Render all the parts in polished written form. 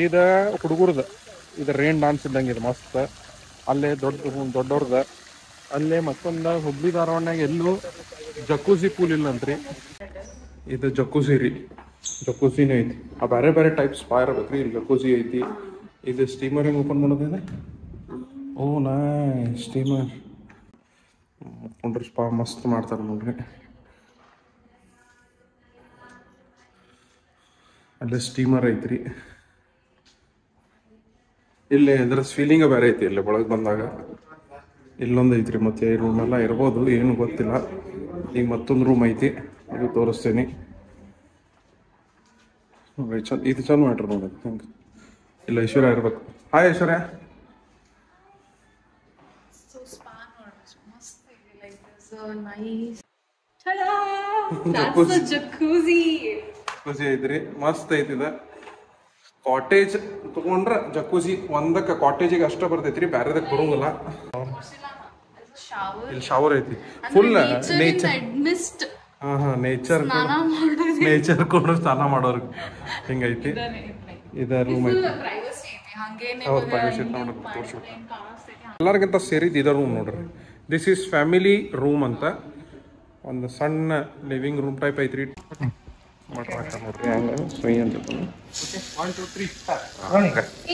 ಇದು ಹುಡುಗರ್ದು ಇದು rain dance ಇದ್ದಂಗೆ ಇದು ಮಸ್ತ್. ಅಲ್ಲೇ ದೊಡ್ಡವ್ರದ ಅಲ್ಲೇ ಮತ್ತೊಂದು ಹುಬ್ಳಿ ಧಾರವಾಡನಾಗ ಎಲ್ಲೂ ಜಕೂಸಿ ಪೂಲ್ ಇಲ್ಲಂತ್ರಿ. ಇದು ಜಕೂಸಿ ರೀ, ಜಕೂಸಿನೇ ಐತಿ. ಆ ಬೇರೆ ಬೇರೆ ಟೈಪ್ ಸ್ಪಾ ಇರ್ಬೇಕ್ರಿ. ಇಲ್ಲಿ ಜಕೂಸಿ ಐತಿ. ಇದು ಸ್ಟೀಮರ್ ಹೆಂಗೆ ಓಪನ್ ಮಾಡೋದಿದೆ. ಓ ನಾಯ್ ಸ್ಟೀಮರ್ ನೋಡ್ರಿ, ಸ್ಪಾ ಮಸ್ತ್ ಮಾಡ್ತಾರೆ ನೋಡ್ರಿ. ಅಲ್ಲೇ ಸ್ಟೀಮರ್ ಐತ್ರಿ. ಇಲ್ಲೇ ಅದ್ರ ಫೀಲಿಂಗ ಬೇರೆ ಐತಿ. ಇಲ್ಲೇ ಒಳಗೆ ಬಂದಾಗ ಇಲ್ಲೊಂದು ಐತ್ರಿ. ಮತ್ತೆ ಈ ರೂಮ್ ಎಲ್ಲ ಇರ್ಬೋದು, ಏನು ಗೊತ್ತಿಲ್ಲ. ಈಗ ಮತ್ತೊಂದು ರೂಮ್ ಐತಿ, ಇದು ತೋರಿಸ್ತೇನೆ. ಇದು ಚಂದ ಮಾಡ್ರಿ ನೋಡಿ. ಹಿಂಗೆ ಇಲ್ಲ ಐಶ್ವರ್ಯ ಇರ್ಬೇಕು. ಹಾಯ್ ಐಶ್ವರ್ಯ. ಜಕೂಸಿ ಐತ್ರಿ, ಮಸ್ತ್ ಐತಿದ. ಕಾಟೇಜ್ ತಗೊಂಡ್ರ ಜಕೂಸಿ ಒಂದಕ್ಕೆ ಕಾಟೇಜಿಗೆ ಅಷ್ಟ ಬರ್ತೈತ್ರಿ, ಬ್ಯಾರೆದಕ್ಕೆ ಬರೋಂಗಿಲ್ಲ. ಇಲ್ಲಿ ಶವರ್ ಐತಿ, ಫುಲ್ ನೇಚರ್. ನೇಚರ್ ಕೊಂಡು ಸ್ನಾನ ಮಾಡೋರ್ಗೆ ಹಿಂಗೈತಿ. ಇದ ರೂಮ್ ಐತಿ. ಹೌದು, ಪ್ರೈವಸಿ ತೋರಿಸ್ಬೇಕು. ಎಲ್ಲರಿಗಿಂತ ಸೇರಿದ್ದು ಇದ ರೂಮ್ ನೋಡ್ರಿ. ದಿಸ್ ಈಸ್ ಫ್ಯಾಮಿಲಿ ರೂಮ್ ಅಂತ. ಒಂದು ಸಣ್ಣ ಲಿವಿಂಗ್ ರೂಮ್ ಟೈಪ್ ಐತ್ರಿ. ನೋಡ್ರಿ ಹಂಗ ಸ್ವಯ್ ಅಂತ.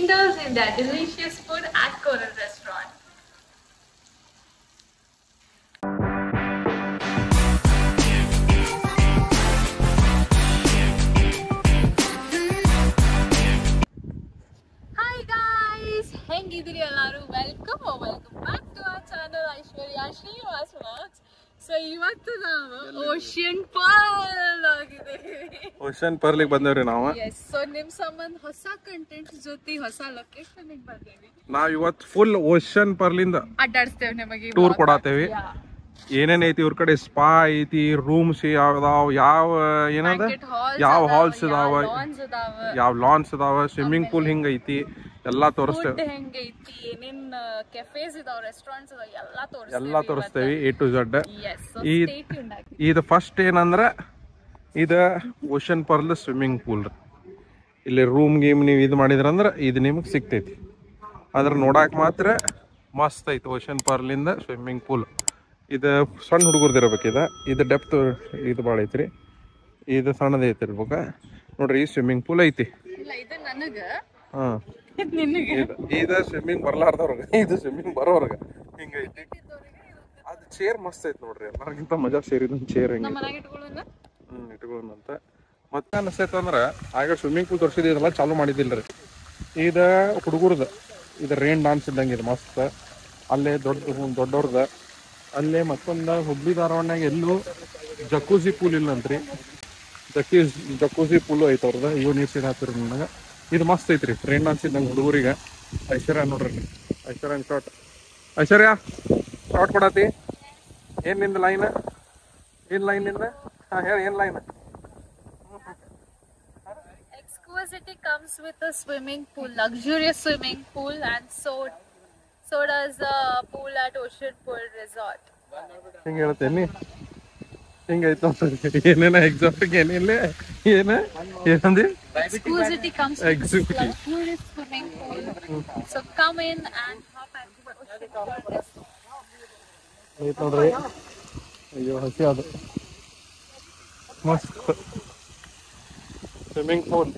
Indulge in that delicious food at Coral Restaurant. Hi guys, ಹೆಂಗಿದ್ದೀರಿ ಎಲ್ಲರೂ? Welcome back to our channel Aishwarya Srinivas vlogs. So ಇವತ್ತು ನಾವು ಓಷನ್ ಪರ್ಲ್ ಆಗಿದ್ದೀವಿ. ಓಷನ್ ಪರ್ಲಿಗೆ ಬಂದೇವ್ರಿ ನಾವು. ಎಸ್, ಸೊ ನಿಮ್ ಸಂಬಂಧ ಹೊಸ ಕಂಟೆಂಟ್ ಜೊತೆ ಹೊಸ ಲೊಕೇಶನ್ ಬಂದೇವಿ. ನಾವ್ ಇವತ್ತು ಫುಲ್ ಓಷನ್ ಪರ್ಲಿಂದ ಅಡ್ಡಾಡ್ಸ್ತೇವೆ, ನಿಮಗೆ ಟೂರ್ ಕೊಡಾತೇವಿ. ಏನೇನ್ ಐತಿ ಇವ್ರ ಕಡೆ? ಸ್ಪಾ ಐತಿ, ರೂಮ್ಸ್ ಯಾವ್ದಾವ, ಯಾವ ಏನದ, ಯಾವ ಹಾಲ್ಸ್ ಇದಾವ, ಯಾವ ಲಾನ್ಸ್ ಇದಾವ, ಸ್ವಿಮ್ಮಿಂಗ್ ಪೂಲ್ ಹಿಂಗ ಐತಿ, ಎಲ್ಲಾ ತೋರಿಸ್ತೇವೆ. ಹೆಂಗೈತಿ, ಏನೇನ್ ಕೆಫೇಸ್ ಇದಾವ, ರೆಸ್ಟೋರೆಂಟ್ಸ್ ಇದಾವ, ಎಲ್ಲಾ ತೋರಿಸ್ತೇವಿ A to Z. ಇದು ಫಸ್ಟ್ ಏನಂದ್ರ ಇದ ಓಷನ್ ಪರ್ಲ್ ಸ್ವಿಮ್ಮಿಂಗ್ ಪೂಲ್. ಇಲ್ಲಿ ರೂಮ್ ಗೇಮ್ ನೀವು ಇದು ಮಾಡಿದ್ರಂದ್ರ ಇದು ನಿಮಗೆ ಸಿಗ್ತೈತಿ. ಅದ್ರ ನೋಡಾಕ್ ಮಾತ್ರ ಮಸ್ತ್ ಐತಿ. ಓಷನ್ ಪರ್ಲಿಂದ ಸ್ವಿಮ್ಮಿಂಗ್ ಪೂಲ್ ಇದು ಸಣ್ಣ ಹುಡುಗರ್ದು ಇರ್ಬೇಕಿದ. ಇದು ಡೆಪ್ತ್ ಇದು ಭಾಳ ಐತ್ರಿ. ಇದು ಸಣ್ಣದ ಐತಿರ್ಬೇಕ ನೋಡ್ರಿ. ಈ ಸ್ವಿಮ್ಮಿಂಗ್ ಪೂಲ್ ಐತಿ. ಹಾ, ಇದು ಸ್ವಿಮ್ಮಿಂಗ್ ಬರ್ಲಾರ್ದವ್ರಿಗೆ, ಇದು ಸ್ವಿಮ್ಮಿಂಗ್ ಬರೋರ್ಗ ಹಿಂಗೈತಿ. ಅದು ಚೇರ್ ಮಸ್ತ್ ಐತಿ ನೋಡ್ರಿ. ಎಲ್ಲರಿಗಿಂತ ಮಜಾ ಸೇರಿದ ಚೇರ್ ಹೆಂಗ ಇಟ್ಕೊಳ್ಳೋಣಂತ. ಮತ್ತೆ ಅನಿಸ್ತೈತ ಅಂದ್ರ ಆಗ ಸ್ವಿಮ್ಮಿಂಗ್ ಪೂಲ್ ತೋರಿಸಿದ್ರಲ್ಲ, ಚಾಲು ಮಾಡಿದಿಲ್ರಿ. ಇದು ಹುಡುಗರ್ದು ಇದು ರೇನ್ ಡಾನ್ಸ್ ಇದ್ದಂಗೆ ಇದು ಮಸ್ತ್. ಅಲ್ಲೇ ದೊಡ್ಡವ್ರದ ಅಲ್ಲೇ ಮತ್ತೊಂದು ಹುಬ್ಳಿ ಧಾರವಾಡನಾಗ ಎಲ್ಲೂ ಜಕೂಸಿ ಪೂಲ್ ಇಲ್ಲಂತ್ರಿ. ಜಕೂಸಿ ಪೂಲ್ ಐತೆ ಅವ್ರದ. ಇವ್ ನೀರು ಸೀಡ್ ಹಾಕ್ತಿರಿ ನನಗೆ. ಇದು ಮಸ್ತ್ ಐತ್ರಿ, ರೇನ್ ಡಾನ್ಸ್ ಇದ್ದಂಗೆ ಹುಡುಗರಿಗೆ. ಐಶ್ವರ್ಯ ನೋಡ್ರಿ, ಐಶ್ವರ್ಯ ಶಾರ್ಟ್. ಐಶ್ವರ್ಯ ಶಾರ್ಟ್ ಕೊಡತಿ. ಏನ್ ನಿಂದ ಲೈನ್? ಏನ್ ಲೈನ್ ನಿಂದ? ಹಾ ಹೇಳಿ, ಏನ್ line? Exquisity comes with a swimming pool, luxurious swimming pool, and so does the pool at Ocean Pearl Resort. ಹಿಂಗೆ ಹೇಳ್ತೇನಿ. ಹಿಂಗೈತ ಏನೇನ ಎಕ್ಸಾಕ್ಟ್ ಏನಿಲ್ಲ. ಏನಂದಿ? Exquisity comes with a luxurious swimming pool. So come in and hop at the Ocean Pearl Resort. ಐತ್ ನೋಡ್ರಿ. ಅಯ್ಯೋ ಹಸಿ ಅದು ಮಸ್ತ್ swimming pool.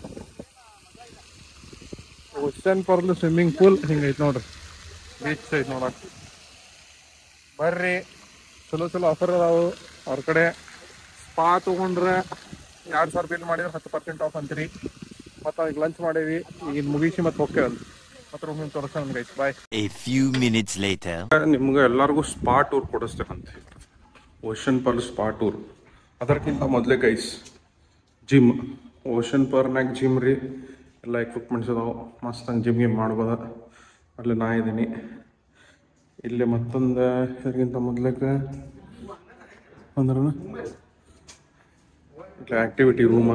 Ocean Pearl swimming pool ಹಿಂಗೈತ್ ನೋಡ್ರಿ. ಬೀಚ್ ಸೈಡ್ ನೋಡಕ್ ಬರ್ರಿ. ಚಲೋ ಆಫರ್ ಅದಾವು ಅವ್ರ ಕಡೆ. ಸ್ಪಾ ತಗೊಂಡ್ರೆ 2000 ಬಿಲ್ ಮಾಡಿದ್ರೆ 10% ಆಫ್ ಅಂತೀರಿ. ಮತ್ತು ಈಗ ಲಂಚ್ ಮಾಡೇವಿ, ಈಗ ಮುಗಿಸಿ ಮತ್ತೆ ಹೋಗ್ತೇವೆ. ಮತ್ತೆ ರೂಮ್ ತೋರಿಸೋಣ guys. Bye. A few minutes later. ನಿಮ್ಗೆ ಎಲ್ಲರಿಗೂ ಸ್ಪಾ ಟೂರ್ ಕೊಡಿಸ್ತೇನಂತೆ. Ocean Pearl spa tour. ಅದಕ್ಕಿಂತ ಮೊದಲೇ ಗೈಸ್ ಜಿಮ್. ಓಷನ್ ಪರ್ಲ್ನಾಗ ಜಿಮ್ ರೀ. ಎಲ್ಲ ಎಕ್ವಿಪ್ಮೆಂಟ್ಸ್ ಅದಾವೆ. ಮಸ್ತ್ ಹಂಗೆ ಜಿಮ್ ಗೇಮ್ ಮಾಡ್ಬೋದ. ಅಲ್ಲಿ ನಾ ಇದ್ದೀನಿ. ಇಲ್ಲಿ ಮತ್ತೊಂದು ಇದಕ್ಕಿಂತ ಮೊದ್ಲಕ್ಕೆ ಅಂದ್ರೆ ಇಲ್ಲಿ ಆ್ಯಕ್ಟಿವಿಟಿ ರೂಮ್.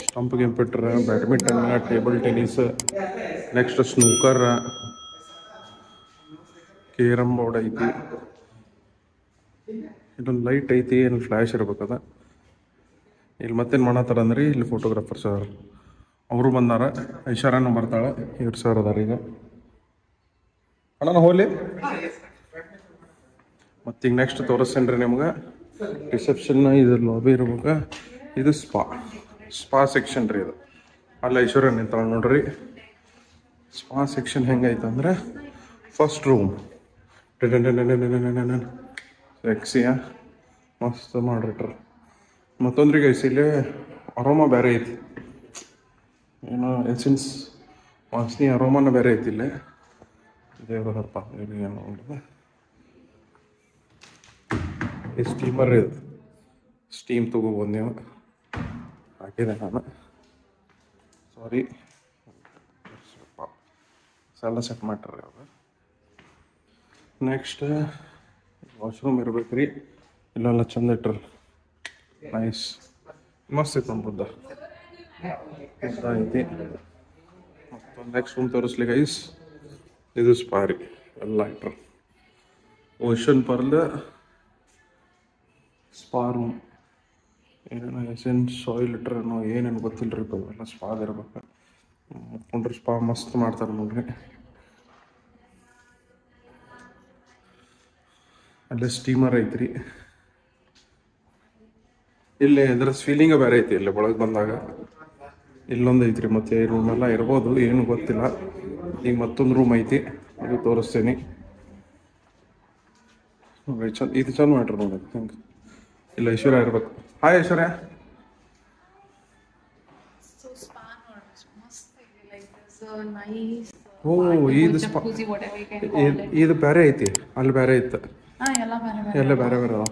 ಸ್ಟಂಪ್ ಗಿಂಪಿಟ್ರ, badminton, table tennis, next snooker, carrom board ಐತಿ. ಇಲ್ಲೊಂದು ಲೈಟ್ ಐತಿ, ಏನು ಫ್ಲ್ಯಾಶ್ ಇರ್ಬೇಕದ. ಇಲ್ಲಿ ಮತ್ತೇನು ಮಾಡತ್ತಾರ ಅಂದ್ರೆ ಇಲ್ಲಿ ಫೋಟೋಗ್ರಾಫರ್ಸ್ ಅದಾರ. ಅವರು ಬಂದಾರ, ಐಶ್ವರ್ಯನೂ ಬರ್ತಾಳೆ. ಇವ್ರು ಸರ್ ಅದಾರ ಈಗ. ಅಣ್ಣ ಹೋಲಿ ಮತ್ತೀಗ ನೆಕ್ಸ್ಟ್ ತೋರಿಸ್ತೇನೆ ರೀ ನಿಮ್ಗೆ. ರಿಸೆಪ್ಷನ್ ಇದು ಲಾಬಿ ಇರ್ಬೇಕು. ಇದು ಸ್ಪಾ ಸೆಕ್ಷನ್ ರೀ. ಇದು ಅಲ್ಲಿ ಐಶ್ವರ್ಯ ನಿಂತಾಳೆ ನೋಡ್ರಿ. ಸ್ಪಾ ಸೆಕ್ಷನ್ ಹೆಂಗೈತಂದ್ರೆ ಫಸ್ಟ್ ರೂಮ್ ಸೆಕ್ಸಿಯ ಮಸ್ತ್ ಮಾಡಿಟ್ರ. ಮತ್ತೊಂದ್ರಿಗೆ ಇಲ್ಲಿ ಅರೋಮಾ ಬೇರೆ ಐತಿ, ಏನೋ ಎಸೆನ್ಸ್ ವಾಸನೆ ಅರೋಮಾನ ಬೇರೆ ಐತಿ ಇಲ್ಲೇ. ದೇವರಪ್ಪ ಏನು ನೋಡಿದೆ. ಈ ಸ್ಟೀಮರ್ ಇದು, ಸ್ಟೀಮ್ ತಗೋಬೋದು ನೀವು. ಹಾಕಿದೆ ನಾನು, ಸಾರಿ ಎಲ್ಲ ಸೆಟ್ ಮಾಡ್ರಿ ಅವಾಗ. ನೆಕ್ಸ್ಟ್ ವಾಶ್ರೂಮ್ ಇರ್ಬೇಕ್ರಿ. ಇಲ್ಲೆಲ್ಲ ಚಂದ ಇಟ್ರಿ, ನೈಸ್ ಮಸ್ತ್ ಐತೆ ಬುದ್ಧ ಐತಿ. ಮತ್ತು ನೆಕ್ಸ್ಟ್ ರೂಮ್ ತೋರಿಸ್ಲಿ ಗೈಸ್. ಇದು ಸ್ಪಾರಿ ಎಲ್ಲ ಇಟ್ರ. Ocean Pearl spa room. ಏನೇನೋ ಎಸೆನ್ಸ್ ಆಯಿಲ್ ಇಟ್ರೇನೋ ಏನೇನು ಗೊತ್ತಿಲ್ಲ ರೀ. ಎಲ್ಲ ಸ್ಪಾದ ಇರ್ಬೇಕು. ಮುಟ್ಕೊಂಡ್ರೆ ಸ್ಪಾ ಮಸ್ತ್ ಮಾಡ್ತಾರೆ ನೋಡ್ರಿ. ಅಲ್ಲೇ ಸ್ಟೀಮರ್ ಐತ್ರಿ. ಇಲ್ಲಿ ಅದ್ರ ಫೀಲಿಂಗ ಬೇರೆ ಐತಿ. ಇಲ್ಲಿ ಒಳಗೆ ಬಂದಾಗ ಇಲ್ಲೊಂದು ಐತ್ರಿ. ಮತ್ತೆ ಈ ರೂಮ್ ಎಲ್ಲ ಇರ್ಬೋದು, ಏನು ಗೊತ್ತಿಲ್ಲ. ಈಗ ಮತ್ತೊಂದು ರೂಮ್ ಐತಿ, ಅದು ತೋರಿಸ್ತೇನೆ. ಚಂದ, ಇದು ಚಂದ ಮಾಡ್ರಿ ನೋಡಿ. ಹಿಂಗೆ ಇಲ್ಲ ಐಶ್ವರ್ಯ ಇರ್ಬೇಕು. ಹಾಯ್ ಐಶ್ವರ್ಯ. ಓ ಇದು ಸ್ಪಾ, ಇದು ಬೇರೆ ಐತಿ, ಅಲ್ಲಿ ಬೇರೆ ಐತೆ. ಎಲ್ಲ ಬೇರೆ ಬೇರೆ ಅದಾವ.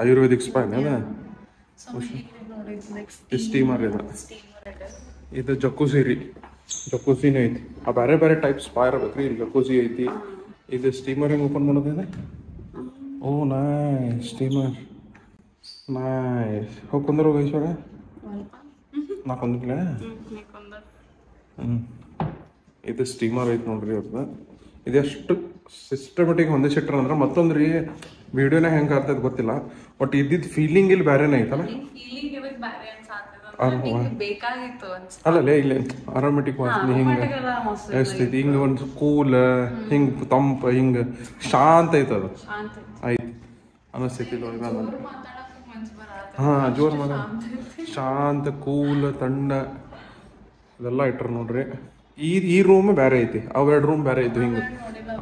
ಆಯುರ್ವೇದಿಕ್ ಸ್ಪಾ ಏನ? ಸ್ಟೀಮರ್ ಇದು. ಇದು ಜಕೂಸಿ ರೀ. ಜಕೂಸಿನೂ ಐತಿ. ಆ ಬೇರೆ ಬೇರೆ ಟೈಪ್ ಸ್ಪಾ ಇರ್ಬೇಕ್ರಿ. ಇಲ್ಲಿ ಜಕೂಸಿ ಐತಿ. ಇದು ಸ್ಟೀಮರ್ ಹೆಂಗೆ ಓಪನ್ ಮಾಡೋದಿದೆ? ಓ ನೈಸ್, ಸ್ಟೀಮರ್ ನೈಸ್. ಹೋಗಿ ಕುಂದ್ರ ಹೋಗಿ ಐಶ್ವರ್ಯ. ನಾ ಕುಂದಿಲ್ಲ. ಇದು ಸ್ಟೀಮರ್ ಐತಿ ನೋಡ್ರಿ ಅವ್ರದ್ದು. ಇದೆಷ್ಟು ಸಿಸ್ಟಮೆಟಿಕ್ ಹೊಂದಿಸಿಟ್ರ ಅಂದ್ರೆ ಮತ್ತೊಂದು ರೀ. ವಿಡಿಯೋನ ಹೆಂಗೆ ಕಾರ್ತೈತೆ ಗೊತ್ತಿಲ್ಲ, ಬಟ್ ಇದ್ದಿದ್ದು ಫೀಲಿಂಗ್ ಇಲ್ಲಿ ಬೇರೆನೇ ಐತಲ್ಲ. ಅಲ್ಲೇ ಇಲ್ಲಿ ಅರೋಮೆಟಿಕ್ ವಾಸನೆ ಹಿಂಗೆ ಎಷ್ಟೈತಿ. ಹಿಂಗೆ ಒಂದು ಕೂಲ್, ಹಿಂಗೆ ತಂಪು, ಹಿಂಗೆ ಶಾಂತ ಐತದ ಐತಿ ಅನಿಸ್ತೈತಿ. ಹಾಂ ಜೋರು ಮಾಡ, ಶಾಂತ ಕೂಲ್ ತಣ್ಣ ಇದೆಲ್ಲ ಇಟ್ರು ನೋಡ್ರಿ. ಈ ರೂಮ್ ಬೇರೆ ಐತಿ, ಅವೆರಡು ರೂಮ್ ಬೇರೆ ಇದ್ದು. ಹಿಂಗೆ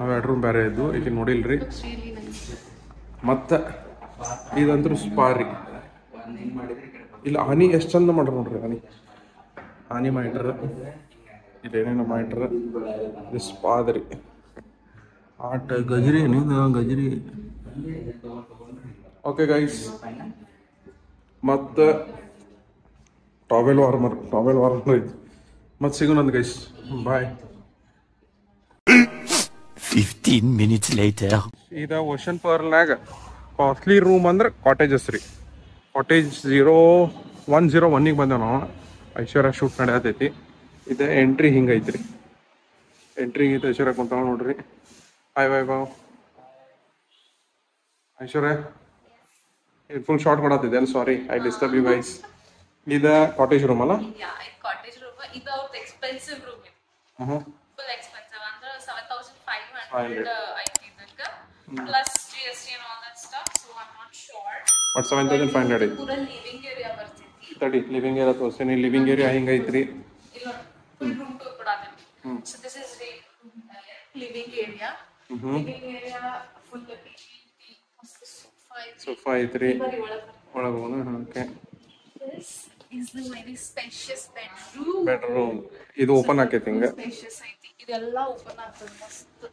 ಅವೆರಡು ರೂಮ್ ಬೇರೆ ಇದ್ದು, ಈಗ ನೋಡಿಲ್ರಿ. ಮತ್ತು ಇದಂತೂ ಸ್ಪಾರಿ. ಇಲ್ಲ ಹನಿ ಎಷ್ಟು ಚಂದ ಮಾಡ್ರಿ ನೋಡ್ರಿ. ಹನಿ ಮಾಡಿಟ್ರ, ಇಲ್ಲೇನೇನೋ ಮಾಡಿಟ್ರ. ಇದು ಸ್ಪಾದ್ರಿ. ಆಟ ಗಜರಿ ಏನಿದು, ಗಜರಿ. ಓಕೆ ಗೈಸ್, ಮತ್ತು ಟಾವೆಲ್ ವಾರ್ಮರ್ ಐತಿ. ಮತ್ತೆ ಸಿಗೋಣಂದು ಗೈಸ್, ಬಾಯ್. 15 minutes later. ಇದು ಓಷನ್ ಪರ್ಲ್ನಾಗ ಕಾಸ್ಟ್ಲಿ ರೂಮ್ ಅಂದ್ರೆ ಕಾಟೇಜಸ್ ರೀ. ಕಾಟೇಜ್ 0101ಗೆ ಬಂದೇವು ನಾವು. ಐಶ್ವರ್ಯ ಶೂಟ್ ನಡೆಯತೈತಿ. ಇದು ಎಂಟ್ರಿ ಹಿಂಗೆ ಐತ್ರಿ. ಎಂಟ್ರಿಗೆ ಐತೆ ಐಶ್ವರ್ಯ ಕುಂತಾವ ನೋಡ್ರಿ. ಹಾಯ್ ಬಾಯ್ ಬಾವ್ ಐಶ್ವರ್ಯ. ಇದು ಫುಲ್ ಶಾರ್ಟ್ ಕೊಡತ್ತಿದೆ ಅಲ್ಲ, sorry I disturb you guys. ಇದು ಕಾಟೇಜ್ ರೂಮ್ ಅಲ್ಲ? Cottage room. ಇದು ಅವ್ರದ್ದು ಎಕ್ಸ್ಪೆನ್ಸಿವ್ ರೂಮ್. ಫುಲ್ ಎಕ್ಸ್ಪೆನ್ಸಿವ್ ಅಂದ್ರೆ 7,500 ಐತಿ ಇದಕ್ಕೆ, plus GST and all that stuff, so I'm not sure. But 7,500 ಐತಿ. ಪೂರ ಲಿವಿಂಗ್ ಏರಿಯಾ ಬರ್ತೈತಿ. ತಡಿ, ಲಿವಿಂಗ್ ಏರಿಯಾ ತೋರಿಸ್ತೀನಿ. ಲಿವಿಂಗ್ ಏರಿಯಾ ಹಿಂಗೆ ಐತ್ರಿ. ಇಲ್ಲ ಫುಲ್ ರೂಮ್ ಟೂರ್ ಕೊಡಾತೀನಿ. So this is living area. Living area full sofa ಐತ್ರಿ ಒಳಗೆ. Okay, this is the very spacious bedroom. ಇದು ಓಪನ್ ಆಕೈತಿ ಹಿಂಗೆ. ಸ್ಪೇಷಿಯಸ್ ಐತಿ. ಇದೆಲ್ಲ ಓಪನ್ ಆಗ್ತದೆ. ಮಸ್ತ್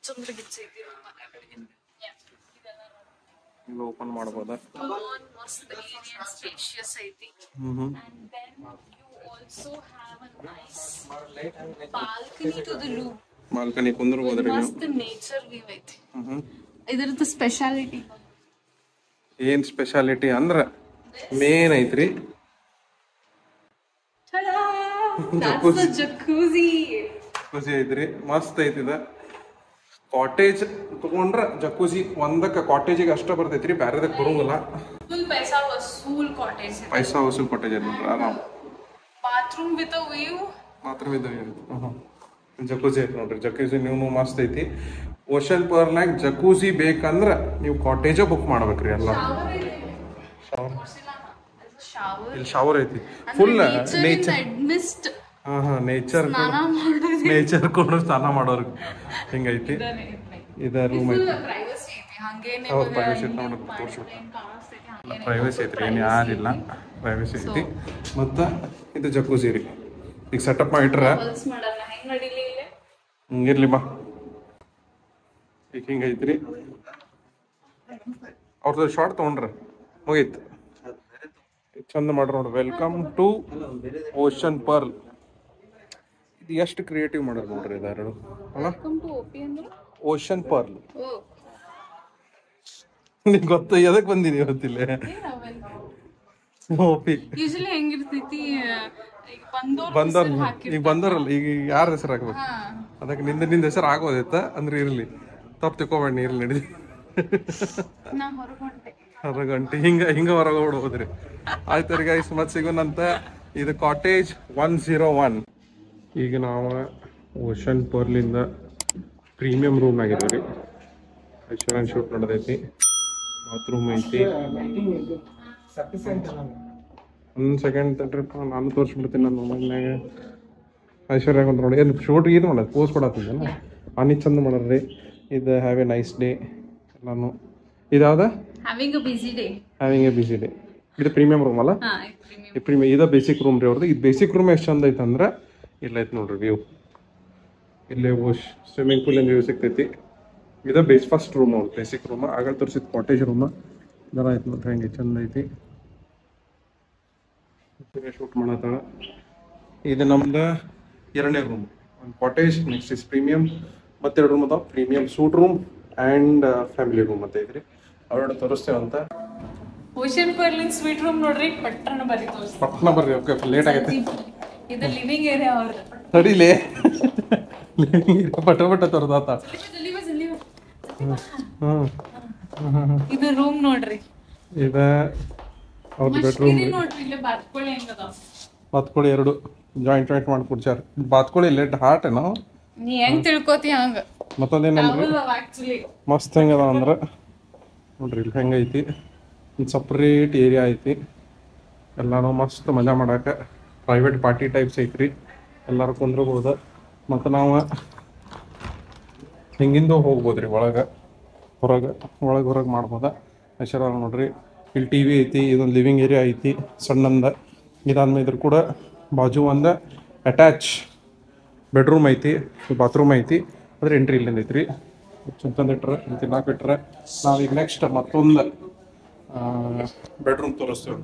ಚಂದ್ರ ಗಿಚ್ಚೈತಿ. ಇದು ಓಪನ್ ಮಾಡ್ಬೋದಾ? ಮಸ್ತ್ ಏರಿಯಾ ಸ್ಪೇಷಿಯಸ್ ಐತಿ. And then you also have a nice balcony to the room. Balcony ಕುಂದ್ರಬೋದ್ರಿ ನೀವು. ಮಸ್ತ್ ನೇಚರ್ ವ್ಯೂ ಐತಿ. ಇದರದ್ದು ಸ್ಪೆಷಾಲಿಟಿ ಏನ್ ಸ್ಪೆಷಾಲಿಟಿ ಅಂದ್ರ ಮೇನ್ ಐತ್ರಿ. ಜಕೂಸಿ ಐತ್ರಿ, ಮಸ್ತ್ ಐತಿದ. ಕಾಟೇಜ್ ತಗೊಂಡ್ರ ಜಕೂಸಿ ಒಂದಕ್ಕೆ ಕಾಟೇಜಿಗೆ ಅಷ್ಟ ಬರ್ತೈತ್ರಿ, ಬ್ಯಾರೆದಕ್ಕೆ ಬರೋಂಗಿಲ್ಲ. ಫುಲ್ ಪೈಸಾ ವಸೂಲ್ ಕಾಟೇಜ್. ಪೈಸಾ ವಸೂಲ್ ಕಾಟೇಜ್ ನೋಡ್ರಿ ಆರಾಮ್. Bathroom with view. ಮಾತ್ರ ಜಕೂಸಿ ಐತಿ ನೋಡ್ರಿ. ಜಕೂಸಿ ನೀವು ಮಸ್ತ್ ಐತಿ. ಓಷನ್ ಪರ್ಲ್ನಾಗ ಜಕೂಸಿ ಬೇಕಂದ್ರ ನೀವು ಕಾಟೇಜ ಬುಕ್ ಮಾಡ್ಬೇಕ್ರಿ ಎಲ್ಲ. ಇಲ್ಲಿ ಶವರ್ ಐತಿ ಫುಲ್ ನೇಚರ್. ನೇಚರ್ ನೇಚರ್ ಕೊಂಡು ಸ್ನಾನ ಮಾಡೋರು ಹಿಂಗೈತಿ. ಇದ ರೂಮ್ ಐತಿ. ಹೌದು ಪ್ರೈವಸಿ ನೋಡಿ ತೋರಿಸ್ಬಿಟ್ಟು ಪ್ರೈವಸಿ ಐತ್ರಿ, ಏನು ಯಾರಿಲ್ಲ, ಪ್ರೈವಸಿ ಐತಿ. ಮತ್ತು ಇದು ಜಕೂಸಿ ರೀ. ಈಗ ಸೆಟಪ್ ಮಾಡಿಟ್ರ ಇರ್ಲಿ ಬಾ. ಈಗ ಹಿಂಗೈತ್ರಿ. ಅವ್ರದ್ದು ಶಾರ್ಟ್ ತೊಗೊಂಡ್ರ ಮುಗೀತು. ಚಂದ ಮಾಡ್ರ ನೋಡ್ರಿ. Welcome to ocean pearl. ಇದು ಎಷ್ಟು ಕ್ರಿಯೇಟಿವ್ ಮಾಡೋದು ನೋಡ್ರಿ ಇದಾರು ಅಲ್ಲ. ಓಷನ್ ಪರ್ಲ್ ನಿಂಗೆ ಗೊತ್ತ ಎದಕ್ ಬಂದಿನಿ ಗೊತ್ತಿಲ್ಲ. ಯೂಶಲಿ ಹೆಂಗಿರ್ತೈತಿ ಬಂದವ್ರ ಈಗ ಬಂದವ್ರಲ್ಲ, ಈಗ ಯಾರ ಹೆಸರು ಹಾಕ್ಬೇಕು ಅದಕ್ಕೆ ನಿಂದ ಹೆಸರು ಆಗೋದೈತ ಅಂದ್ರೆ ಇರ್ಲಿ, ತಪ್ಪು ತಿಳ್ಕೊಬೇಡಿ, ಇರ್ಲಿ ನಡಿ. ಹೊರಗಂಟೆ ಹಿಂಗ ಹೊರಗೆ ಹೋಗ್ಬಿಡ್ಬೋದ್ರಿ. ಆಯ್ತು ರೀ ಗೈಸ್, ಮತ್ತೆ ಸಿಗೋಣಂತ. ಇದು ಕಾಟೇಜ್ 101. ಈಗ ನಾವು ಓಷನ್ ಪರ್ಲಿಂದ ಪ್ರೀಮಿಯಂ ರೂಮ್ ಆಗಿದ್ದೀವಿ. ಐಶ್ವರ್ಯನ್ ಶೂಟ್ ನಡೆದೈತಿ. ಬಾತ್ರೂಮ್ ಐತಿ. ಒಂದು ಸೆಕೆಂಡ್ ಟ್ರಿಪ್ ನಾನು ತೋರಿಸ್ಬಿಡ್ತೀನಿ ನನ್ನ ಮೊಬೈಲ್ನಾಗ. ಐಶ್ವರ್ಯ ಅಂತ ನೋಡಿ ಏನು ಶೂಟ್ ಇದು ಮಾಡೋದು ಪೋಸ್ಟ್ ಕೊಡತ್ತಿದ್ದಲ್ಲ ಅನಿ ಚಂದ ಮಾಡ್ರಿ. ಇದು ಹ್ಯಾವ್ ಎ ನೈಸ್ ಡೇ ಎಲ್ಲಾನು. ಇದಾದ ಹ್ಯಾವಿಂಗ್ ಎ ಬಿಸಿ ಡೇ. ಇದು ಪ್ರೀಮಿಯಂ ರೂಮ್ ಅಲ್ಲ. ಇದು ಬೇಸಿಕ್ ರೂಮ್ ರೀ ಅವ್ರದ್ದು. ಇದು ಬೇಸಿಕ್ ರೂಮ್ ಎಷ್ಟು ಚಂದ ಐತೆ ಅಂದ್ರೆ ಇಲ್ಲ ಐತೆ ನೋಡ್ರಿ ವ್ಯೂ. ಇಲ್ಲೇ ಸ್ವಿಮ್ಮಿಂಗ್ ಪೂಲ್ ವ್ಯೂ ಸಿಗ್ತೈತಿ. ಇದು ಫಸ್ಟ್ ರೂಮ್ ಅವ್ರು ಬೇಸಿಕ್ ರೂಮ್. ಆಗ ತೋರಿಸಿದ ಕಾಟೇಜ್ ರೂಮ್ ಇದರ ಐತೆ ನೋಡ್ರಿ. ಹೆಂಗೆ ಚಂದ ಐತಿ. ಶೂಟ್ ಮಾಡತ್ತಾಳ. ಇದು ನಮ್ದು ಎರಡನೇ ರೂಮ್. ಒಂದು ಕಾಟೇಜ್, ನೆಕ್ಸ್ಟ್ ಇಸ್ ಪ್ರೀಮಿಯಂ. ಮತ್ತೆರಡು ರೂಮ್ ಅದಾವ. Premium suite room and family room ಅಂತ ಐತ್ರಿ. ಅವೆರಡು ತೋರಿಸ್ತೇವಂತ. ಓಷನ್ ಪರ್ಲಿನ್ ಸ್ವೀಟ್ ರೂಮ್ ನೋಡ್ರಿ. ಪಟ್ಟಣ ಬರ್ರಿ ತೋರಿಸ್ತೀನಿ. ಪಟ್ಟಣ ಬರ್ರಿ. ಓಕೆ ಲೇಟ್ ಆಗೈತೆ. ಇದು ಲಿವಿಂಗ್ ಏರಿಯಾ ಅವ್ರದ್ದು. ತಡಿಲೇ ಪಟ ತೋರ್ದಾತ. ಇದು ರೂಮ್ ನೋಡ್ರಿ. ಇದ ಅವ್ರದ್ದು ಬೆಡ್ರೂಮ್ ನೋಡ್ರಿ. ಇಲ್ಲೇ ಬಾತ್ಕೋಳಿ ಹೆಂಗದ. ಬಾತ್ಕೋಳಿ ಎರಡು ಜಾಯಿಂಟ್ ಮಾಡಿ ಕುಡ್ಸಾರ. ಬಾತ್ಕೋಳಿ ಲೆಡ್ ಹಾರ್ಟ್ ಏನೋ ನೀ ಹೆಂಗ್ ತಿಳ್ಕೊತಿ ಹಂಗ. ಮತ್ತೊಂದೇನಂದ್ರೆ ಮಸ್ತ್ ಹೆಂಗದ ಅಂದ್ರೆ ನೋಡ್ರಿ ಇಲ್ಲಿ ಹೆಂಗೈತಿ. ಒಂದು ಸಪ್ರೇಟ್ ಏರಿಯಾ ಐತಿ. ಎಲ್ಲಾನು ಮಸ್ತ್ ಮಜಾ ಮಾಡಾಕ ಪ್ರೈವೇಟ್ ಪಾರ್ಟಿ ಟೈಪ್ಸ್ ಐತ್ರಿ. ಎಲ್ಲರೂ ಕುಂದ್ರಬಹುದು. ಮತ್ತು ನಾವು ಹಿಂಗಿಂದ ಹೋಗ್ಬೋದ್ರಿ ಒಳಗೆ ಹೊರಗೆ ಮಾಡ್ಬೋದ. ಹೆಸರ ನೋಡ್ರಿ. ಇಲ್ಲಿ ಟಿ ವಿ ಐತಿ. ಇದೊಂದು ಲಿವಿಂಗ್ ಏರಿಯಾ ಐತಿ ಸಣ್ಣಂದ. ಇದಾದ್ಮೇಲೆ ಇದ್ರ ಕೂಡ ಬಾಜು ಒಂದು ಅಟ್ಯಾಚ್ ಬೆಡ್ರೂಮ್ ಐತಿ, ಬಾತ್ರೂಮ್ ಐತಿ. ಅದ್ರ ಎಂಟ್ರಿ ಇಲ್ಲಿಂದ ಐತ್ರಿ. ಚಂತಂದು ಇಟ್ರೆ ತಿನ್ನಾಕ ಇಟ್ರೆ. ನಾವೀಗ ನೆಕ್ಸ್ಟ್ ಮತ್ತೊಂದು ಬೆಡ್ರೂಮ್ ತೋರಿಸ್ತೇವೆ.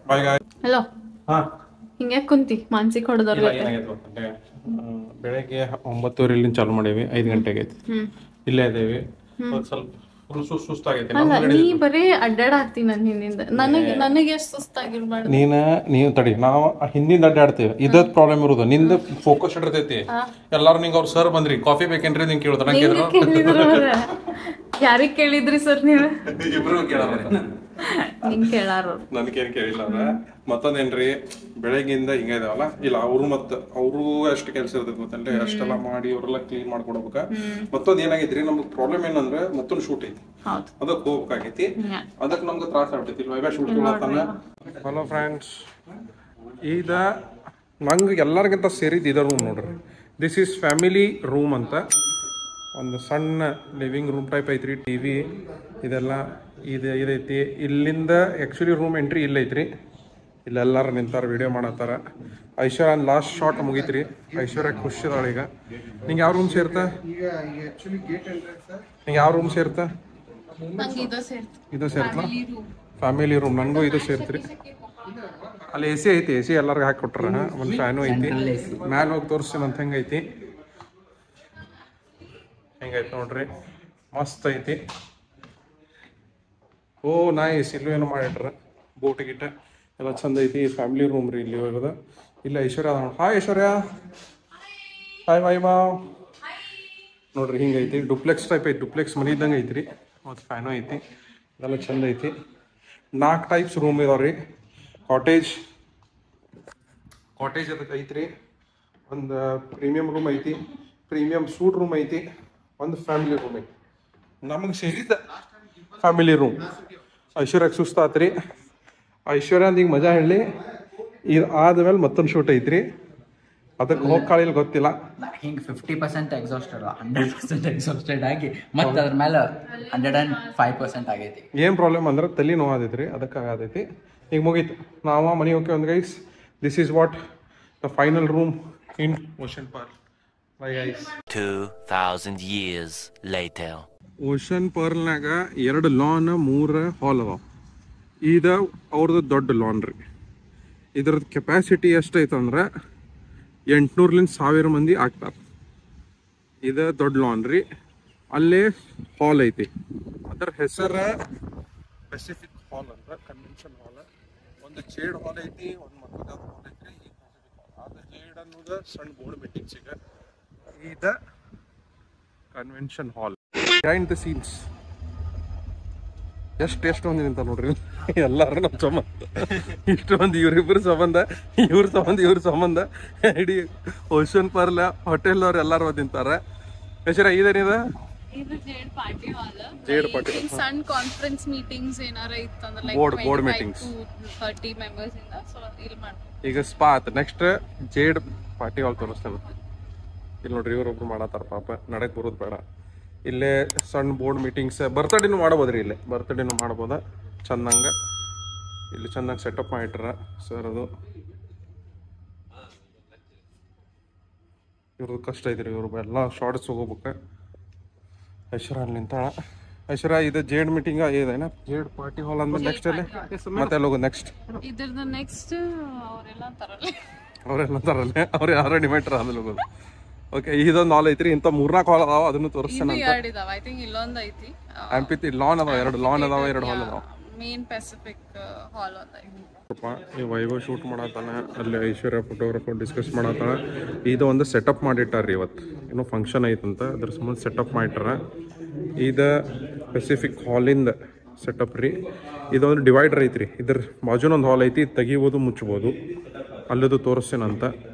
ಬಾಯ್ ಗಾಯ್. ಹಲೋ. ಹಾಂ ಹಿಂಗೆ ಕುಂತಿ ಮಾನಸಿಕ ಹೊಡೆದವ್ರು. ಏನಾಗೈತೆ ಗೊತ್ತಂటే ಬೆಳಗ್ಗೆ 9:30 ಚಾಲು ಮಾಡೇವಿ. 5 ಗಂಟೆಗೆ ಐತಿ. ಇಲ್ಲೇ ಇದೇವಿ. ಸ್ವಲ್ಪ ಸುಸ್ತಾಗೈತಿ. ನೀ ಬರೀ ಅಡ್ಡಾಡಾಕ್ತಿ ನನ್ನ ಹಿಂದಿಂದ. ನನಗೆ ಎಷ್ಟು ಸುಸ್ತಾಗಿರ್ಬಾರ್ದು. ನೀವು ತಡಿ, ನಾವು ಹಿಂದಿಂದ ಅಡ್ಡಾಡ್ತೇವೆ. ಇದದ್ ಪ್ರಾಬ್ಲಮ್ ಇರೋದು. ನಿಂದ ಫೋಕಸ್ ಇರ್ತೈತಿ. ಎಲ್ಲಾರು ನಿಂಗೆ ಅವ್ರು ಸರ್ ಬಂದ್ರಿ ಕಾಫಿ ಬೇಕೇನ್ರಿ ನಿಂಗೆ ಕೇಳ್ತಾರ. ಯಾರಿಗೆ ಕೇಳಿದ್ರಿ ಸರ್ ನೀವು? ಇಬ್ರು ಕೇಳಾರ. ನಿಂಗೆ ಕೇಳಾರು. ನನ್ಗೇನು ಕೇಳಿಲ್ಲ ಅವ್ರ. ಮತ್ತೊಂದೇನ್ರಿ ಬೆಳಗ್ಗಿಂದ ಹಿಂಗ ಇದಾವಲ್ಲ. ಇಲ್ಲ ಅವರು ಅವ್ರಿಗೂ ಅಷ್ಟು ಕೆಲಸ ಇರ್ತೈತಿ ಗೊತ್ತಂದ್ರೆ. ಅಷ್ಟೆಲ್ಲ ಮಾಡಿ ಅವರೆಲ್ಲ ಕ್ಲೀನ್ ಮಾಡ್ಕೊಡ್ಬೇಕ. ಮತ್ತೊಂದ್ ಏನಾಗೈತ್ರಿ ನಮ್ಗೆ ಪ್ರಾಬ್ಲಮ್ ಏನಂದ್ರೆ ಮತ್ತೊಂದು ಶೂಟ್ ಐತಿ. ಅದಕ್ಕೆ ಹೋಗ್ಬೇಕಾಗೈತಿ. ಅದಕ್ಕೆ ನಮ್ಗೆ ತ್ರಾಸ ಆಗ್ತೈತಿ. ವೈಭವ ಶೂಟ್ ಮಾಡ್ತಾನ. ಹಲೋ ಫ್ರೆಂಡ್ಸ್, ಈಗ ನಂಗೆ ಎಲ್ಲರಿಗಿಂತ ಸೇರಿದ್ದು ಇದ ರೂಮ್ ನೋಡ್ರಿ. ದಿಸ್ ಈಸ್ ಫ್ಯಾಮಿಲಿ ರೂಮ್ ಅಂತ. ಒಂದು ಸಣ್ಣ ಲಿವಿಂಗ್ ರೂಮ್ ಟೈಪ್ ಐತ್ರಿ. ಟಿ ವಿ ಇದೆಲ್ಲ ಇದೈತಿ. ಇಲ್ಲಿಂದ ಆ್ಯಕ್ಚುಲಿ ರೂಮ್ ಎಂಟ್ರಿ ಇಲ್ಲೈತ್ರಿ. ಇಲ್ಲೆಲ್ಲರೂ ನಿಂತಾರ ವಿಡಿಯೋ ಮಾಡತ್ತಾರ. ಐಶ್ವರ್ಯ ಲಾಸ್ಟ್ ಶಾಟ್ ಮುಗೀತ್ರಿ. ಐಶ್ವರ್ಯ ಖುಷಿ ಅದಾಳ ಈಗ. ನಿಂಗೆ ಯಾವ ರೂಮ್ ಸೇರ್ತಾ? ನಿಂಗೆ ಯಾವ ರೂಮ್ ಸೇರ್ತಾ? ಇದು ಸೇರ್ತಾ ಫ್ಯಾಮಿಲಿ ರೂಮ್. ನನಗೂ ಇದು ಸೇರ್ತ್ರಿ. ಅಲ್ಲಿ ಎ ಸಿ ಐತಿ. ಎ ಸಿ ಎಲ್ಲರಿಗೂ ಹಾಕಿ ಕೊಟ್ರ. ಒಂದು ಫ್ಯಾನು ಐತಿ. ಮ್ಯಾಲೆ ಹೋಗಿ ತೋರಿಸ್ತೀನಿ ಅಂತ ಹೆಂಗೈತಿ. ಹೆಂಗೈತಿ ನೋಡ್ರಿ. ಮಸ್ತ್ ಐತಿ. ಓ ನೈಸ್. ಇಲ್ಲೂ ಏನೋ ಮಾಡಿಟ್ರ ಬೋಟ್ ಗಿಟ್ಟ ಎಲ್ಲ ಚಂದ ಐತಿ. ಫ್ಯಾಮಿಲಿ ರೂಮ್ ರೀ ಇಲ್ಲಿ ಹೋಗೋದ. ಇಲ್ಲ ಐಶ್ವರ್ಯ ಅದ. ಹಾಯ್ ಐಶ್ವರ್ಯ. ಹಾಯ್ ವೈಭವ. ನೋಡ್ರಿ ಹಿಂಗೈತಿ. ಡುಪ್ಲೆಕ್ಸ್ ಟೈಪ್ ಐತಿ. ಡುಪ್ಲೆಕ್ಸ್ ಮನೆ ಇದ್ದಂಗೆ ಐತ್ರಿ. ಮತ್ತು ಫ್ಯಾನು ಐತಿ. ಇದೆಲ್ಲ ಚಂದ ಐತಿ. 4 ಟೈಪ್ಸ್ ರೂಮ್ ಇದಾವ್ರಿ. ಕಾಟೇಜ್ ಅದಕ್ಕೆ ಐತ್ರಿ. ಒಂದು ಪ್ರೀಮಿಯಂ ರೂಮ್ ಐತಿ, ಪ್ರೀಮಿಯಂ ಸೂಟ್ ರೂಮ್ ಐತಿ, ಒಂದು ಫ್ಯಾಮಿಲಿ ರೂಮ್ ಐತಿ. ನಮಗೆ ಸೇರಿದ ಫ್ಯಾಮಿಲಿ ರೂಮ್. ಐಶ್ವರ್ಯಕ್ಕೆ ಸುಸ್ತಾತ್ರಿ. ಐಶ್ವರ್ಯ ಈಗ ಮಜಾ ಹೇಳಿ, ಇದು ಆದ್ಮೇಲೆ ಮತ್ತೊಂದು ಶೂಟ್ ಐತ್ರಿ. ಅದಕ್ಕೆ ಹೋಗಿ ಕಾಳಿಲ್ ಗೊತ್ತಿಲ್ಲ. ಹಿಂಗೆ 50% ಎಕ್ಸಾಸ್ಟೆಡ್ 100% ಎಕ್ಸಾಸ್ಟೆಡ್ ಆಗಿ ಮತ್ತೆ ಅದ್ರ ಮೇಲೆ 105% ಆಗೈತಿ. ಏನು ಪ್ರಾಬ್ಲಮ್ ಅಂದ್ರೆ ತಲೆ ನೋವಾದೈತ್ರಿ, ಅದಕ್ಕೆ ಆಗತೈತಿ. ಈಗ ಮುಗೀತು, ನಾವು ಮನೆ ಹೋಗಿ ಒಂದು guys. This is what the final room in Ocean Pearl. Bye guys. 2000 years later. Ocean ಪರ್ಲ್ನಾಗ 2 ಲಾನ್ 3 ಹಾಲ್ ಅದಾವ. ಇದು ಅವ್ರದ್ದು ದೊಡ್ಡ ಲಾನ್ ರೀ. ಇದ್ರದ್ದು ಕೆಪಾಸಿಟಿ ಎಷ್ಟೈತಂದ್ರೆ 800ರಿಂದ 1000 ಮಂದಿ ಆಗ್ತಾರೆ. ಇದು ದೊಡ್ಡ ಲಾನ್ ರೀ. ಅಲ್ಲೇ ಹಾಲ್ ಐತಿ, ಅದರ ಹೆಸರು ಪೆಸಿಫಿಕ್ ಹಾಲ್ ಅಂತ, ಕನ್ವೆನ್ಷನ್ ಹಾಲ್. ಒಂದು ಜೇಡ್ ಹಾಲ್ ಐತಿ, ಒಂದು ಮತ್ತೊಂದು ಹಾಲ್ ಐತ್ರಿ. ಈ ಪೆಸಿಫಿಕ್ ಹಾಲ್ ಅದು ಜೇಡ್ ಅನ್ನೋದು ಸಣ್ಣ ಬೋರ್ಡ್ ಮೀಟಿಂಗ್ಸಿಗೆ. ಇದು convention hall. Behind the scenes ಎಷ್ಟು ಮಂದಿ ನಿಂತ ನೋಡ್ರಿ. ಎಲ್ಲಾರು ನಮ್ಮ ಸಂಬಂಧ, ಇಷ್ಟೊಂದು ಇವ್ರ ಸಂಬಂಧ ಇಡೀ ಓಷನ್ ಪರ್ಲ್ ಹೋಟೆಲ್ ಅವ್ರು ಎಲ್ಲಾರು ನಿಂತಾರ. ಹೆಸರ ಇದೇನಿದ? ಇದು jade party hall. Jade party ಸಣ್ಣ ಕಾನ್ಫರೆನ್ಸ್ ಮೀಟಿಂಗ್ಸ್ ಏನಾರ ಇತ್ತಂದ್ರೆ ಲೈಕ್ ಬೋರ್ಡ್ ಮೀಟಿಂಗ್ಸ್ 30 ಮೆಂಬರ್ಸ್ ಇಂದ ಸೊ ಇಲ್ಲಿ ಮಾಡ್ತೀವಿ. ಈಗ ಸ್ಪಾ ಆತ. ನೆಕ್ಸ್ಟ್ ಜೇಡ್ ಪಾರ್ಟಿ ಹಾಲ್ ತೋರಿಸ್ತೇನೆ. ಇಲ್ಲಿ ನೋಡ್ರಿ, ಇವ್ರೊಬ್ರು ಮಾಡತ್ತಾರ ಪಾಪ, ನಡಕ್ ಬರೋದು ಬೇಡ. ಇಲ್ಲೇ ಸಣ್ಣ ಬೋರ್ಡ್ ಮೀಟಿಂಗ್ಸ್, ಬರ್ತಡೇನು ಮಾಡ್ಬೋದ್ರಿ. ಇಲ್ಲೇ ಬರ್ತಡೇನು ಮಾಡ್ಬೋದ ಚಂದಂಗ. ಇಲ್ಲಿ ಚಂದಂಗೆ ಸೆಟಪ್ ಮಾಡಿಟ್ರ ಸರ್. ಅದು ಇವ್ರದ್ದು ಕಷ್ಟ ಐತ್ರಿ, ಇವ್ರು ಎಲ್ಲ ಶಾರ್ಟ್ಸ್ ಹೋಗ್ಬೇಕು. ಐಶ್ವರ್ಯ ಅಲ್ಲಿ ನಿಂತಾಳ. ಐಶ್ವರ್ಯ, ಇದು ಜೇಡ್ ಮೀಟಿಂಗ್ ಇದೇನ? ಜೇಡ್ ಪಾರ್ಟಿ ಹಾಲ್ ಅಂದ್ಮೇಲೆ ನೆಕ್ಸ್ಟ್ ಅಲ್ಲಿ ಮತ್ತೆ ಅಲ್ಲಿ ಹೋಗೋದು. ನೆಕ್ಸ್ಟ್ ಇದ್ರದ್ದು ನೆಕ್ಸ್ಟ್ ಅವರೆಲ್ಲ ತರಲ್ಲ, ಅವ್ರು ಯಾರು ಡಿಮ್ಯಾಟ್ರ್ ಆಮೇಲೆ ಹೋಗೋದು. ಓಕೆ, ಇದೊಂದು ಹಾಲ್ ಐತ್ರಿ. ಇಂಥ 3-4 ಹಾಲ್ ಅದಾವ, ಅದನ್ನು ತೋರಿಸ್ತಾನೆ. ಐ ಥಿಂಕ್ ಇಲ್ಲೊಂದು ಐತಿ. ಆಂಪಿತಿ ಲಾನ್ ಅದಾವ, 2 ಲಾನ್ ಅದಾವ, 2 ಹಾಲ್ ಅದಾವ. ಮೇನ್ ಪೆಸಿಫಿಕ್ ಹಾಲ್ ಒಂದು ಐತಿ. ಈ ವೈಭವ್ ಶೂಟ್ ಮಾಡತ್ತಾನೆ, ಅಲ್ಲಿ ಐಶ್ವರ್ಯ ಫೋಟೋಗ್ರಾಫರ್ ಡಿಸ್ಕಸ್ ಮಾಡತ್ತಾಳ. ಇದು ಒಂದು ಸೆಟಪ್ ಮಾಡಿಟ್ಟಾರ್ರಿ. ಇವತ್ತು ಏನೋ ಫಂಕ್ಷನ್ ಐತಂತ, ಅದ್ರ ಸಂಬಂಧ ಸೆಟಪ್ ಮಾಡಿಟ್ಟಾರ. ಇದು ಪೆಸಿಫಿಕ್ ಹಾಲಿಂದ ಸೆಟಪ್ ರೀ. ಇದೊಂದು ಡಿವೈಡರ್ ಐತ್ರಿ. ಇದ್ರ ಬಾಜುನೊಂದು ಹಾಲ್ ಐತಿ, ತೆಗಿಬೋದು ಮುಚ್ಬೋದು. ಅಲ್ಲದು ತೋರಿಸ್ತೇನಂತ.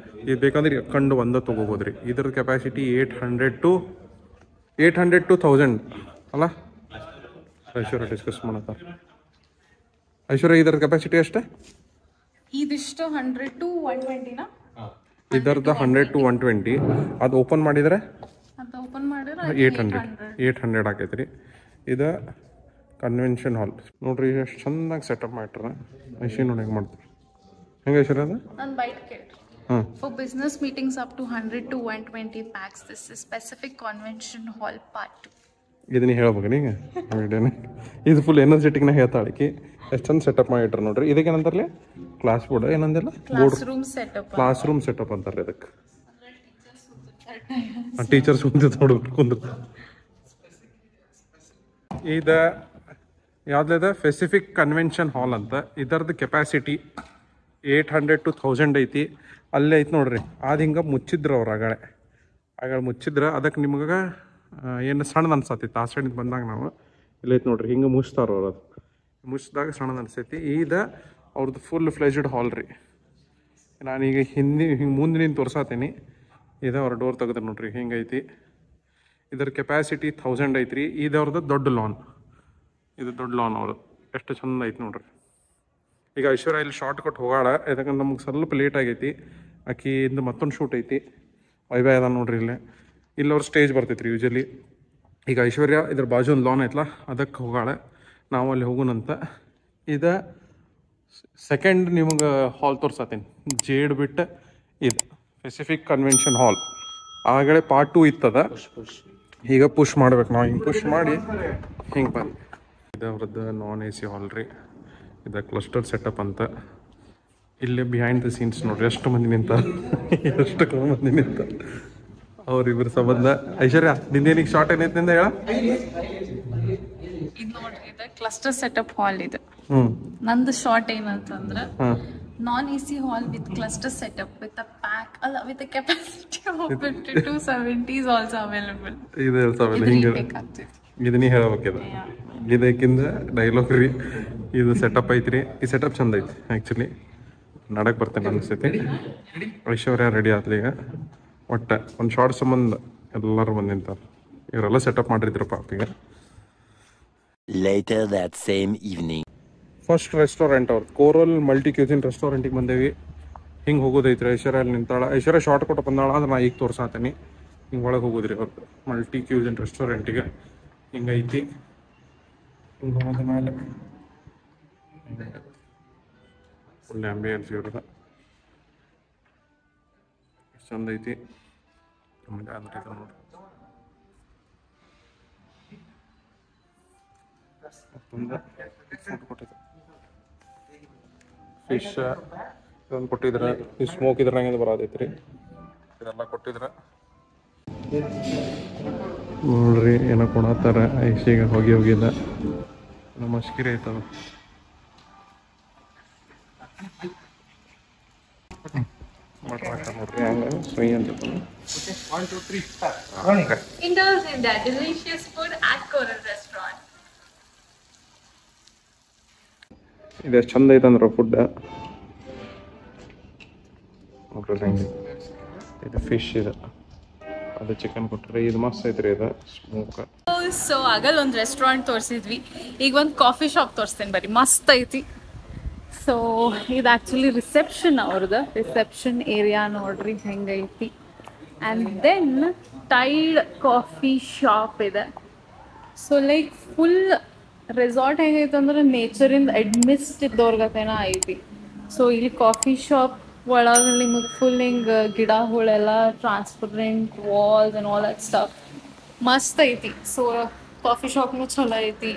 ಇದು ಬೇಕಂದ್ರೆ ಕಂಡು ಒಂದ ತೊಗೋಬೋದ್ರಿ. ಇದ್ರ ಕೆಪಾಸಿಟಿ 800 to 1000 ಅಲ್ಲ? ಐಶ್ವರ್ಯ ಡಿಸ್ಕಸ್ ಮಾಡತ್ತಾರ. ಐಶ್ವರ್ಯ, ಇದರ ಕೆಪಾಸಿಟಿ ಅಷ್ಟೇ? ಇದಿಷ್ಟು 100 to 120 ನಾ? ಇದರದ 100 to 120. ಅದು ಓಪನ್ ಮಾಡಿದ್ರೆ ಅದು ಓಪನ್ ಮಾಡಿದ್ರೆ 800 ಆಕೈತ್ರಿ. ಇದು ಕನ್ವೆನ್ಷನ್ ಹಾಲ್ ನೋಡ್ರಿ, ಎಷ್ಟು ಚಂದಾಗಿ ಸೆಟಪ್ ಮಾಡಿಟ್ರ. ಐಶ್ವರ್ಯ ನೋಡಿ ಹೆಂಗೆ ಮಾಡ್ತಾರೆ. ಹೆಂಗೆ ಐಶ್ವರ್ಯ ಅದು? ನಾನು ಬೈಟ್ ಕೇಳಿ. For business meetings up to 100 to 120 packs, this is Pacific Convention Hall Part 2. ಇದನ್ನ ಹೇಳ್ಬೇಕು ನೀಗ ವಿಡಿಯೋನ. ಇದು ಫುಲ್ ಎನರ್ಜೆಟಿಕ್ನ ಹೇಳ್ತಾಳಿಕೆ. ಎಷ್ಟು ಚಂದ ಸೆಟಪ್ ಮಾಡಿಟ್ರ ನೋಡ್ರಿ. ಇದಕ್ಕೆ ಏನಂತಾರಲ್ಲ? ಕ್ಲಾಸ್ ಬೋರ್ಡ್ ಏನಂದಿಲ್ಲ? ಕ್ಲಾಸ್ ರೂಮ್ ಸೆಟಪ್ ಅಂತಾರೆ ಇದಕ್ಕೆ. ಟೀಚರ್ಸ್ ಕುಂದ್ರ. ಇದು ಯಾವ್ದು? ಪೆಸಿಫಿಕ್ ಕನ್ವೆನ್ಷನ್ ಹಾಲ್ ಅಂತ. ಇದರದ್ದು ಕೆಪಾಸಿಟಿ 800 to 1000 ಐತಿ. ಅಲ್ಲೇ ಐತಿ ನೋಡ್ರಿ. ಅದು ಹಿಂಗೆ ಮುಚ್ಚಿದ್ರು ಅವ್ರು ಆಗಳ ಮುಚ್ಚಿದ್ರೆ ಅದಕ್ಕೆ ನಿಮ್ಗೆ ಏನು ಸಣ್ಣದು ಅನ್ಸತ್ತೈತಿ. ಆ ಸೈಡಿಂದ ಬಂದಾಗ ನಾವು ಇಲ್ಲೈತಿ ನೋಡ್ರಿ, ಹಿಂಗೆ ಮುಚ್ತಾರ ಅವ್ರು. ಅದು ಮುಚ್ಚಿದಾಗ ಸಣ್ಣದು ಅನ್ಸೈತಿ. ಇದು ಅವ್ರದ್ದು ಫುಲ್ ಫ್ಲೆಜ್ಡ್ ಹಾಲ್ ರೀ. ನಾನೀಗ ಹಿಂಗೆ ಮುಂದಿನ ತೋರ್ಸಾತೀನಿ. ಇದು ಅವ್ರ ಡೋರ್ ತೆಗೆದ್ರೆ ನೋಡ್ರಿ, ಹಿಂಗೈತಿ. ಇದರ ಕೆಪಾಸಿಟಿ 1000 ಐತ್ರಿ. ಇದು ಅವ್ರದ್ದು ದೊಡ್ಡ ಲಾನ್. ಇದು ದೊಡ್ಡ ಲಾನ್ ಅವ್ರದ್ದು. ಎಷ್ಟು ಚಂದ ಐತಿ ನೋಡ್ರಿ. ಈಗ ಐಶ್ವರ್ಯ ಇಲ್ಲಿ ಶಾರ್ಟ್ ಕಟ್ ಹೋಗಾಳ, ಯಾಕಂದ್ರೆ ನಮ್ಗೆ ಸ್ವಲ್ಪ ಲೇಟ್ ಆಗೈತಿ. ಆಕಿಂದ ಮತ್ತೊಂದು ಶೂಟ್ ಐತಿ. ವೈಭವ ಅದ ನೋಡ್ರಿ ಇಲ್ಲಿ ಅವ್ರ ಸ್ಟೇಜ್ ಬರ್ತೈತ್ರಿ ಯೂಶಲಿ. ಈಗ ಐಶ್ವರ್ಯ ಇದ್ರ ಬಾಜು ಒಂದು ಲಾನ್ ಐತಲ್ಲ, ಅದಕ್ಕೆ ಹೋಗಾಳ. ನಾವು ಅಲ್ಲಿ ಹೋಗೋಣಂತ. ಇದು ಸೆಕೆಂಡ್ ನಿಮ್ಗೆ ಹಾಲ್ ತೋರ್ಸತ್ತೀನಿ. ಜೇಡ್ ಬಿಟ್ಟು ಇದು ಪೆಸಿಫಿಕ್ ಕನ್ವೆನ್ಷನ್ ಹಾಲ್. ಆಗಲೇ ಪಾರ್ಟ್ 2 ಇತ್ತದ. ಈಗ ಪುಷ್ ಮಾಡ್ಬೇಕು ನಾವು. ಹಿಂಗೆ ಪುಷ್ ಮಾಡಿ ಹಿಂಗೆ ಬಂದು ಇದು ಅವ್ರದ್ದು ನಾನ್ AC ಹಾಲ್ ರೀ. ಇದು ಕ್ಲಸ್ಟರ್ ಸೆಟಪ್ ಅಂತ. ಇಲ್ಲೇ ಬಿಹೈಂಡ್ ದ ಸೀನ್ಸ್ ನೋಡ್ರಿ, ಎಷ್ಟು ಮಂದಿ ನಿಂತ ಅವ್ರಿಬ್ರು ಸಂಬಂಧ. ಐಶ್ವರ್ಯ, ನಿಂದೇನಿಗೆ ಶಾರ್ಟ್ ಏನೈತೆ ನಿಂದ ಹೇಳ? ಇದು ನೋಡ್ರಿ, ಇದು ಕ್ಲಸ್ಟರ್ ಸೆಟಪ್ ಹಾಲ್. ಇದು ನಂದು ಶಾರ್ಟ್ ಏನಂತಂದ್ರೆ non AC hall with cluster setup with a pack ಅಲ್ಲ with a capacity of 50 to 70 is also available. ಇದು ಹಿಂಗೆ ಇದು ನೀ ಹೇಳಬೇಕಿದೆ. ಇದಕ್ಕಿಂತ ಡೈಲಾಗ್ ರೀ. ಇದು ಸೆಟಪ್ ಐತ್ರಿ. ಈ ಸೆಟಪ್ ಚಂದ ಐತಿ ಆ್ಯಕ್ಚುಲಿ. ನಡಕ್ಕೆ ಬರ್ತೇನೆ ಅನಿಸ್ತೈತಿ. ಐಶ್ವರ್ಯ ರೆಡಿ ಆತ್ಲಿ ಈಗ. ಒಟ್ಟು ಒಂದು ಶಾರ್ಟ್ ಸಂಬಂಧ ಎಲ್ಲರೂ ಬಂದು ನಿಂತಾರೆ. ಇವರೆಲ್ಲ ಸೆಟಪ್ ಮಾಡಿದ್ರು ಪಾಪ ಈಗ. Later that same evening. First restaurant ಅವ್ರದ್ದು ಕೋರಲ್ ಮಲ್ಟಿ ಕ್ಯೂಸಿನ್ ರೆಸ್ಟೋರೆಂಟಿಗೆ ಬಂದೇವಿ. ಹಿಂಗೆ ಹೋಗೋದೈತ್ರಿ. ಐಶ್ವರ್ಯ ಅಲ್ಲಿ ನಿಂತಾಳ. ಐಶ್ವರ್ಯ ಶಾರ್ಟ್ ಕೊಟ್ಟು ಬಂದಾಳ. ಅಂದ್ರೆ ನಾ ಈಗ ತೋರ್ಸಾತೀನಿ. ಹಿಂಗೆ ಒಳಗೆ ಹೋಗೋದ್ರಿ ಅವ್ರದ್ದು ಮಲ್ಟಿ ಕ್ಯೂಸಿನ್ ರೆಸ್ಟೋರೆಂಟಿಗೆ. ಹಿಂಗೈತಿ. ಹಿಂಗೆ ಹೋದ ಮೇಲೆ ಒಳ್ಳೆ ಅಂಬಿಯನ್ಸ್ ಇವ್ರದ ಚಂದ ಐತಿ. ನಮಗೆ ಅಂದ್ರೆ ಇದು ನೋಡಿ ಮತ್ತೊಂದು ಫುಡ್ ಕೊಟ್ಟಿದ್ರು. ಫಿಶ್ ಇದೊಂದು ಕೊಟ್ಟಿದ್ರೆ ಈ ಸ್ಮೋಕ್ ಇದ್ರಂಗೆ ಬರೋದೈತ್ರಿ. ಇದೆಲ್ಲ ಕೊಟ್ಟಿದ್ರೆ ನೋಡ್ರಿ ಏನೋ ಕೊಡತ್ತಾರ. ಐಸಿಗೆ ಹೋಗಿದ ಮಸ್ಕಿರಿ ಐತವ. ನೋಡ್ರಿ ಹಂಗ ಸ್ವೈ ಅಂತ Indulge in that delicious food at Coral Restaurant. ಇದೆಷ್ಟು ಚಂದ ಐತಂದ್ರ ಫುಡ್ ನೋಡ್ರಿ ಹೆಂಗೆ. ಇದು ಫಿಶ್ ಇದೆ, ಅದು ಚಿಕನ್ ಕೊಟ್ಟರೆ ಇದು ಮಸ್ತ್ ಐತ್ರಿ. ಇದು ಸ್ಮೋಕ್. ಸೊ ಆಗಲ್ಲ ಒಂದು ರೆಸ್ಟೋರೆಂಟ್ ತೋರಿಸಿದ್ವಿ. ಈಗ ಒಂದು ಕಾಫಿ ಶಾಪ್ ತೋರಿಸ್ತೇನೆ ಬರ್ರಿ. ಮಸ್ತ್ ಐತಿ. ಸೊ ಇದು ಆ್ಯಕ್ಚುಲಿ ರಿಸೆಪ್ಷನ್ ಅವ್ರದ್ದು. ರಿಸೆಪ್ಷನ್ ಏರಿಯಾ ನೋಡ್ರಿ ಹೆಂಗೈತಿ. And then tide coffee shop ಇದೆ. ಸೊ ಲೈಕ್ ಫುಲ್ ರೆಸಾರ್ಟ್ ಹೆಂಗೈತೆ ಅಂದ್ರೆ ನೇಚರಿಂದ ಅಡ್ಮಿಸ್ಟ್ ಇದ್ದವ್ರಿಗತೇನ ಐತಿ. ಸೊ ಇಲ್ಲಿ ಕಾಫಿ ಶಾಪ್ ಒಳಗೆ ನಿಮಗೆ ಫುಲ್ ಹಿಂಗೆ ಗಿಡ ಹುಳೆಲ್ಲ transparent walls and all that stuff ಮಸ್ತ್ ಐತಿ. ಸೊ ಕಾಫಿ ಶಾಪ್ನು ಚಲೋ ಐತಿ.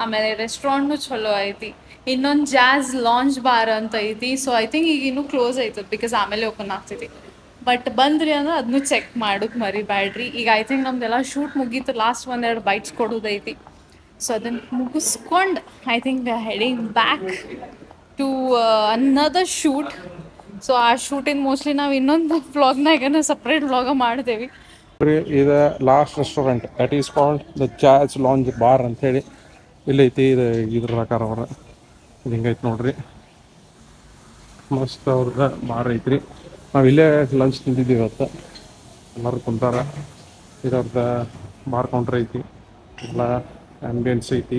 ಆಮೇಲೆ ರೆಸ್ಟೋರೆಂಟ್ನು ಚಲೋ ಐತಿ. ಇನ್ನೊಂದು ಜಾಝ್ ಲಾಂಚ್ ಬಾರ್ ಅಂತ ಐತಿ. ಸೊ ಐ ಥಿಂಕ್ ಈಗ ಇನ್ನೂ ಕ್ಲೋಸ್ ಐತದ ಬಿಕಾಸ್ ಆಮೇಲೆ ಓಪನ್ ಆಗ್ತೈತಿ. ಬಟ್ ಬಂದ್ರಿ ಅಂದ್ರೆ ಅದನ್ನು ಚೆಕ್ ಮಾಡೋಕೆ ಮರಿಬ್ಯಾಡ್ರಿ. ಈಗ ಐ ಥಿಂಕ್ ನಮ್ದೆಲ್ಲ ಶೂಟ್ ಮುಗೀತು. ಲಾಸ್ಟ್ ಒಂದೆರಡು ಬೈಟ್ಸ್ ಕೊಡೋದೈತಿ. ಸೊ ಅದನ್ನು ಮುಗಿಸ್ಕೊಂಡು I think heading back to another shoot. So ಆ ಶೂಟಿಂದ ಮೋಸ್ಟ್ಲಿ ನಾವು ಇನ್ನೊಂದು ವ್ಲಾಗ್ನಾಗ ಸಪ್ರೇಟ್ ವ್ಲಾಗ ಮಾಡ್ತೇವೆ. ಇದು last restaurant that is called the jazz lounge bar ಅಂಥೇಳಿ ಇಲ್ಲೈತಿ. ಇದು ಇದ್ರ ಪ್ರಕಾರ ಅವ್ರ ಇದು ಹಿಂಗೈತಿ ನೋಡ್ರಿ. ಮಸ್ತ್ ಅವ್ರದ್ದು ಬಾರ್ ಐತ್ರಿ. ನಾವು ಇಲ್ಲೇ ಲಂಚ್ ತಿಂದಿದ್ದೀವಿ ಇವತ್ತು. ಎಲ್ಲರೂ ಕುಂತಾರ. ಇದ್ರದ್ದು ಬಾರ್ ಕೌಂಟ್ರ್ ಐತಿ. ಎಲ್ಲ ಆ್ಯಂಬಿಯನ್ಸ್ ಐತಿ.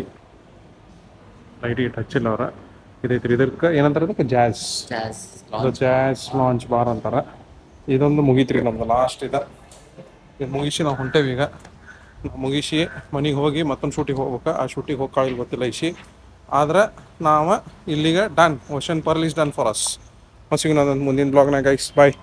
ಲೈಟ್ ಗೀಟ್ ಹಚ್ಚಿಲ್ಲ ಅವ್ರ. ಇದೈತ್ರಿ. ಇದಕ್ಕೆ ಏನಂತಾರೆ ಅದಕ್ಕೆ ಜಾಝ್ ಲಾಂಚ್ ಬಾರ್ ಅಂತಾರೆ. ಇದೊಂದು ಮುಗೀತ್ರಿ ನಮ್ದು ಲಾಸ್ಟ್. ಇದು ಮುಗಿಸಿ ನಾವು ಹೊಂಟೇವಿ. ಈಗ ಮುಗಿಸಿ ಮನೆಗೆ ಹೋಗಿ ಮತ್ತೊಂದು ಶೂಟಿಗೆ ಹೋಗ್ಬೇಕು. ಆ ಶೂಟಿಗೆ ಹೋಗಿ ಕಾಳಿಲ್ ಗೊತ್ತಿಲ್ಲ ಇಸಿ. ಆದ್ರೆ ನಾವು ಇಲ್ಲಿಗೆ done. Ocean pearl is done for us. ಸಿಗೋಣ ಮುಂದಿನ ಬ್ಲಾಗ್ನಾಗ ಗೈಸ್. ಬಾಯ್.